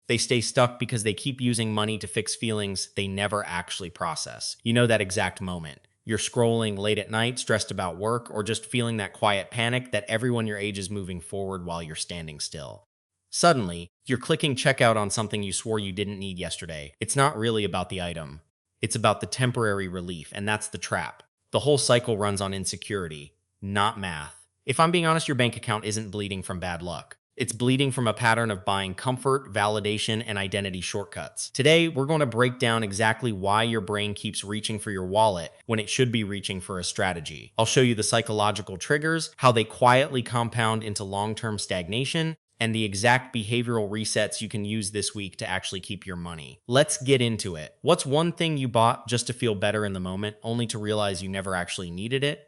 They stay stuck because they keep using money to fix feelings they never actually process. You know that exact moment. You're scrolling late at night, stressed about work, or just feeling that quiet panic that everyone your age is moving forward while you're standing still. Suddenly, you're clicking checkout on something you swore you didn't need yesterday. It's not really about the item. It's about the temporary relief, and that's the trap. The whole cycle runs on insecurity, not math. If I'm being honest, your bank account isn't bleeding from bad luck. It's bleeding from a pattern of buying comfort, validation, and identity shortcuts. Today, we're going to break down exactly why your brain keeps reaching for your wallet when it should be reaching for a strategy. I'll show you the psychological triggers, how they quietly compound into long-term stagnation, and the exact behavioral resets you can use this week to actually keep your money. Let's get into it. What's one thing you bought just to feel better in the moment, only to realize you never actually needed it?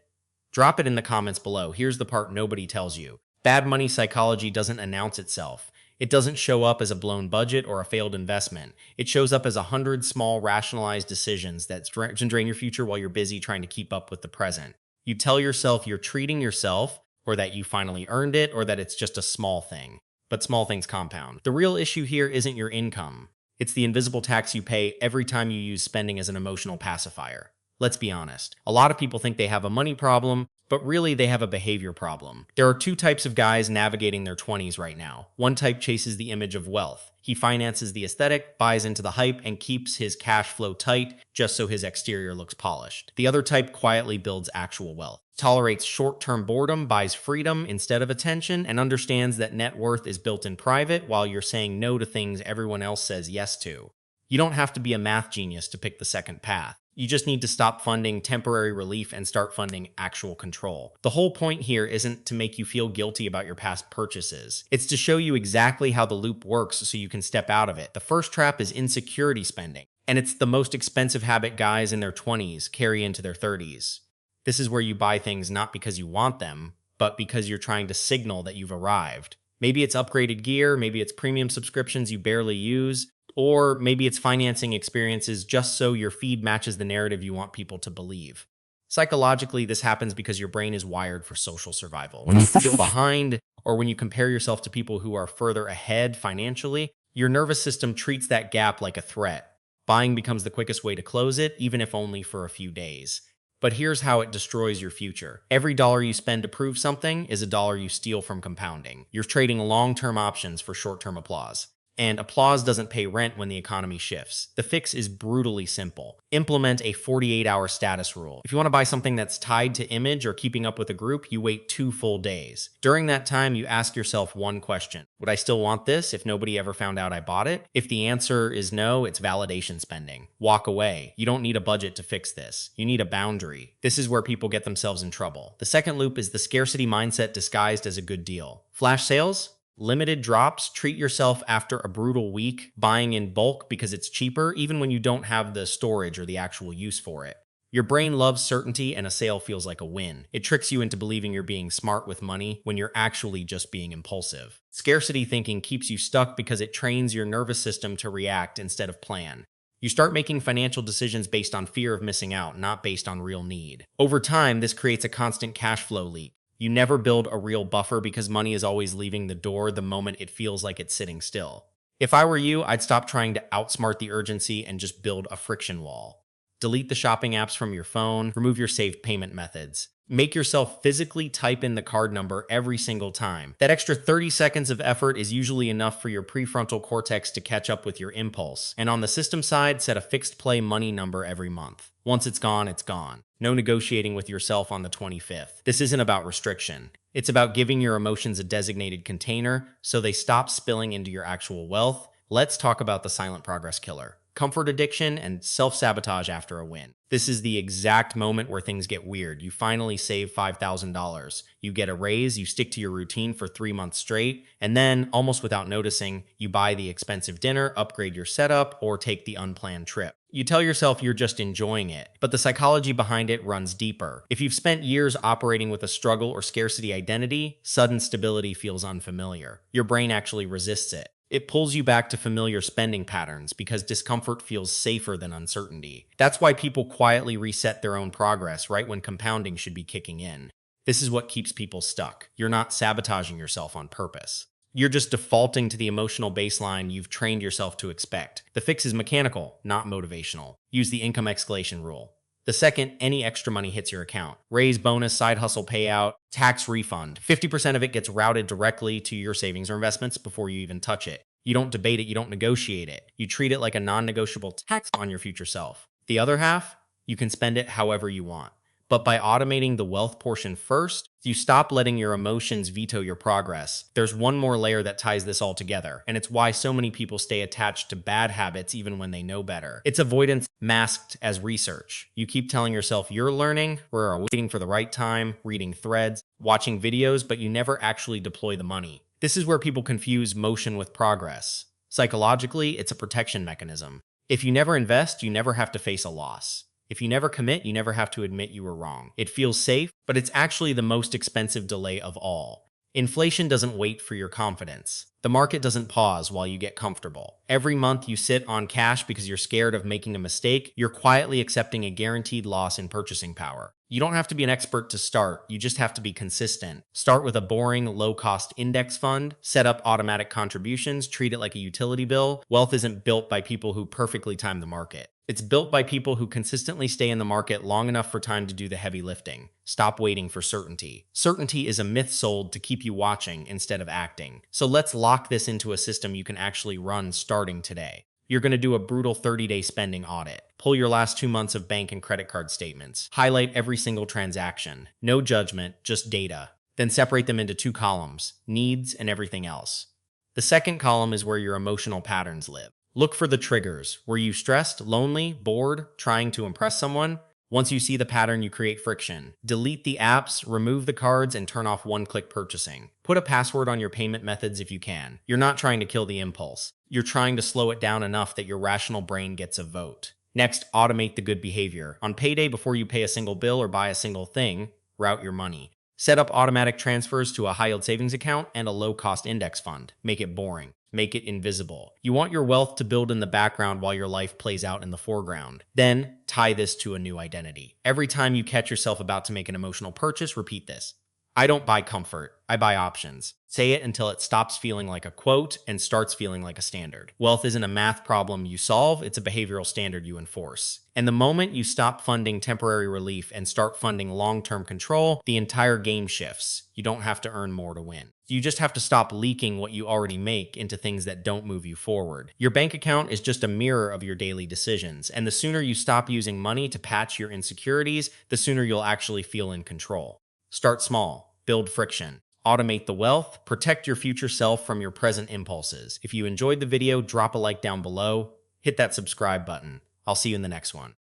Drop it in the comments below. Here's the part nobody tells you. Bad money psychology doesn't announce itself. It doesn't show up as a blown budget or a failed investment. It shows up as 100 small, rationalized decisions that drain your future while you're busy trying to keep up with the present. You tell yourself you're treating yourself, or that you finally earned it, or that it's just a small thing. But small things compound. The real issue here isn't your income. It's the invisible tax you pay every time you use spending as an emotional pacifier. Let's be honest. A lot of people think they have a money problem, but really they have a behavior problem. There are two types of guys navigating their 20s right now. One type chases the image of wealth. He finances the aesthetic, buys into the hype, and keeps his cash flow tight just so his exterior looks polished. The other type quietly builds actual wealth, tolerates short-term boredom, buys freedom instead of attention, and understands that net worth is built in private while you're saying no to things everyone else says yes to. You don't have to be a math genius to pick the second path. You just need to stop funding temporary relief and start funding actual control. The whole point here isn't to make you feel guilty about your past purchases. It's to show you exactly how the loop works so you can step out of it. The first trap is insecurity spending, and it's the most expensive habit guys in their 20s carry into their 30s. This is where you buy things not because you want them, but because you're trying to signal that you've arrived. Maybe it's upgraded gear, maybe it's premium subscriptions you barely use, or maybe it's financing experiences just so your feed matches the narrative you want people to believe. Psychologically, this happens because your brain is wired for social survival. When you feel behind, or when you compare yourself to people who are further ahead financially, your nervous system treats that gap like a threat. Buying becomes the quickest way to close it, even if only for a few days. But here's how it destroys your future. Every dollar you spend to prove something is a dollar you steal from compounding. You're trading long-term options for short-term applause. And applause doesn't pay rent when the economy shifts. The fix is brutally simple. Implement a 48-hour status rule. If you want to buy something that's tied to image or keeping up with a group, you wait 2 full days. During that time, you ask yourself one question. Would I still want this if nobody ever found out I bought it? If the answer is no, it's validation spending. Walk away. You don't need a budget to fix this. You need a boundary. This is where people get themselves in trouble. The second loop is the scarcity mindset disguised as a good deal. Flash sales? Limited drops, treat yourself after a brutal week, buying in bulk because it's cheaper, even when you don't have the storage or the actual use for it. Your brain loves certainty, and a sale feels like a win. It tricks you into believing you're being smart with money when you're actually just being impulsive. Scarcity thinking keeps you stuck because it trains your nervous system to react instead of plan. You start making financial decisions based on fear of missing out, not based on real need. Over time, this creates a constant cash flow leak. You never build a real buffer because money is always leaving the door the moment it feels like it's sitting still. If I were you, I'd stop trying to outsmart the urgency and just build a friction wall. Delete the shopping apps from your phone, remove your saved payment methods. Make yourself physically type in the card number every single time. That extra 30 seconds of effort is usually enough for your prefrontal cortex to catch up with your impulse. And on the system side, set a fixed play money number every month. Once it's gone, it's gone. No negotiating with yourself on the 25th. This isn't about restriction. It's about giving your emotions a designated container so they stop spilling into your actual wealth. Let's talk about the silent progress killer. Comfort addiction, and self-sabotage after a win. This is the exact moment where things get weird. You finally save $5,000. You get a raise, you stick to your routine for 3 months straight, and then, almost without noticing, you buy the expensive dinner, upgrade your setup, or take the unplanned trip. You tell yourself you're just enjoying it, but the psychology behind it runs deeper. If you've spent years operating with a struggle or scarcity identity, sudden stability feels unfamiliar. Your brain actually resists it. It pulls you back to familiar spending patterns because discomfort feels safer than uncertainty. That's why people quietly reset their own progress right when compounding should be kicking in. This is what keeps people stuck. You're not sabotaging yourself on purpose. You're just defaulting to the emotional baseline you've trained yourself to expect. The fix is mechanical, not motivational. Use the income escalation rule. The second any extra money hits your account, raise, bonus, side hustle payout, tax refund, 50% of it gets routed directly to your savings or investments before you even touch it. You don't debate it, you don't negotiate it. You treat it like a non-negotiable tax on your future self. The other half, you can spend it however you want. But by automating the wealth portion first, you stop letting your emotions veto your progress. There's one more layer that ties this all together, and it's why so many people stay attached to bad habits even when they know better. It's avoidance masked as research. You keep telling yourself you're learning, or waiting for the right time, reading threads, watching videos, but you never actually deploy the money. This is where people confuse motion with progress. Psychologically, it's a protection mechanism. If you never invest, you never have to face a loss. If you never commit, you never have to admit you were wrong. It feels safe, but it's actually the most expensive delay of all. Inflation doesn't wait for your confidence. The market doesn't pause while you get comfortable. Every month you sit on cash because you're scared of making a mistake, you're quietly accepting a guaranteed loss in purchasing power. You don't have to be an expert to start, you just have to be consistent. Start with a boring, low-cost index fund, set up automatic contributions, treat it like a utility bill. Wealth isn't built by people who perfectly time the market. It's built by people who consistently stay in the market long enough for time to do the heavy lifting. Stop waiting for certainty. Certainty is a myth sold to keep you watching instead of acting. So let's lock this into a system you can actually run starting today. You're going to do a brutal 30-day spending audit. Pull your last 2 months of bank and credit card statements. Highlight every single transaction. No judgment, just data. Then separate them into 2 columns, needs and everything else. The second column is where your emotional patterns live. Look for the triggers. Were you stressed, lonely, bored, trying to impress someone? Once you see the pattern, you create friction. Delete the apps, remove the cards, and turn off one-click purchasing. Put a password on your payment methods if you can. You're not trying to kill the impulse. You're trying to slow it down enough that your rational brain gets a vote. Next, automate the good behavior. On payday, before you pay a single bill or buy a single thing, route your money. Set up automatic transfers to a high-yield savings account and a low-cost index fund. Make it boring. Make it invisible. You want your wealth to build in the background while your life plays out in the foreground. Then, tie this to a new identity. Every time you catch yourself about to make an emotional purchase, repeat this. I don't buy comfort, I buy options. Say it until it stops feeling like a quote and starts feeling like a standard. Wealth isn't a math problem you solve, it's a behavioral standard you enforce. And the moment you stop funding temporary relief and start funding long-term control, the entire game shifts. You don't have to earn more to win. You just have to stop leaking what you already make into things that don't move you forward. Your bank account is just a mirror of your daily decisions, and the sooner you stop using money to patch your insecurities, the sooner you'll actually feel in control. Start small, build friction, automate the wealth, protect your future self from your present impulses. If you enjoyed the video, drop a like down below, hit that subscribe button. I'll see you in the next one.